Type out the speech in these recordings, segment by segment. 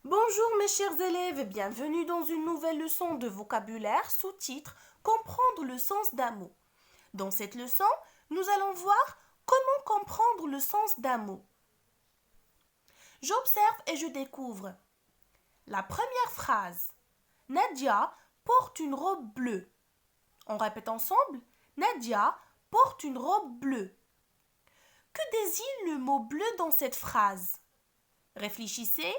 Bonjour mes chers élèves et bienvenue dans une nouvelle leçon de vocabulaire sous-titre Comprendre le sens d'un mot. Dans cette leçon, nous allons voir comment comprendre le sens d'un mot. J'observe et je découvre. La première phrase. Nadia porte une robe bleue. On répète ensemble. Nadia porte une robe bleue. Que désigne le mot bleu dans cette phrase? Réfléchissez.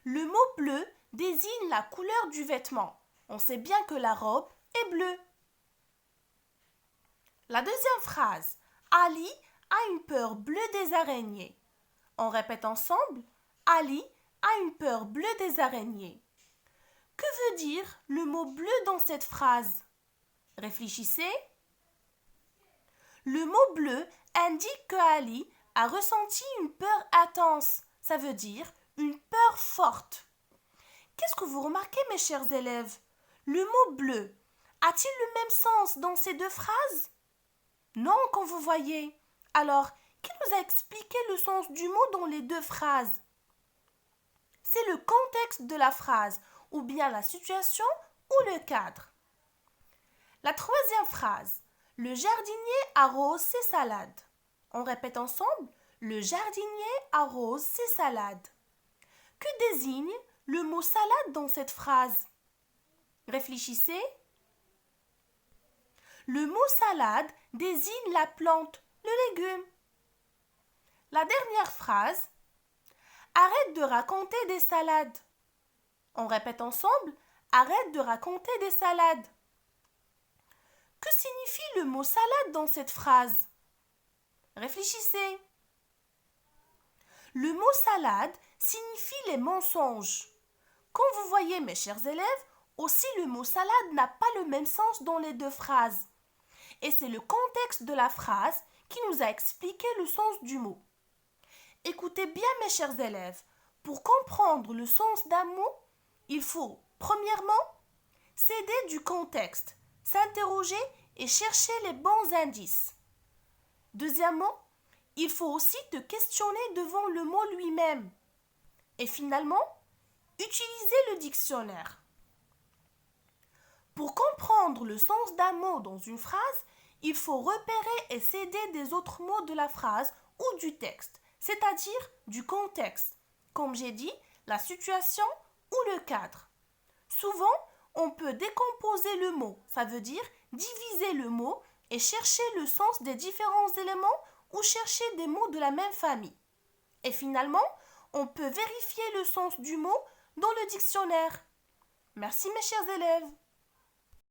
Le mot bleu désigne la couleur du vêtement. On sait bien que la robe est bleue. La deuxième phrase. Ali a une peur bleue des araignées. On répète ensemble. Ali a une peur bleue des araignées. Que veut dire le mot bleu dans cette phrase? Réfléchissez. Le mot bleu indique que Ali a ressenti une peur intense. Ça veut dire une peur forte. Qu'est-ce que vous remarquez, mes chers élèves? Le mot bleu a-t-il le même sens dans ces deux phrases? Non, comme vous voyez. Alors, qui nous a expliqué le sens du mot dans les deux phrases? C'est le contexte de la phrase, ou bien la situation ou le cadre. La troisième phrase. Le jardinier arrose ses salades. On répète ensemble. Le jardinier arrose ses salades. Que désigne le mot salade dans cette phrase? Réfléchissez. Le mot salade désigne la plante, le légume. La dernière phrase. Arrête de raconter des salades. On répète ensemble. Arrête de raconter des salades. Que signifie le mot salade dans cette phrase? Réfléchissez. Le mot salade signifie les mensonges. Comme vous voyez, mes chers élèves, aussi le mot salade n'a pas le même sens dans les deux phrases. Et c'est le contexte de la phrase qui nous a expliqué le sens du mot. Écoutez bien, mes chers élèves, pour comprendre le sens d'un mot, il faut, premièrement, s'aider du contexte, s'interroger et chercher les bons indices. Deuxièmement, il faut aussi te questionner devant le mot lui-même. Et finalement, utiliser le dictionnaire. Pour comprendre le sens d'un mot dans une phrase, il faut repérer et s'aider des autres mots de la phrase ou du texte, c'est-à-dire du contexte, comme j'ai dit, la situation ou le cadre. Souvent, on peut décomposer le mot, ça veut dire diviser le mot et chercher le sens des différents éléments ou chercher des mots de la même famille. Et finalement, on peut vérifier le sens du mot dans le dictionnaire. Merci mes chers élèves.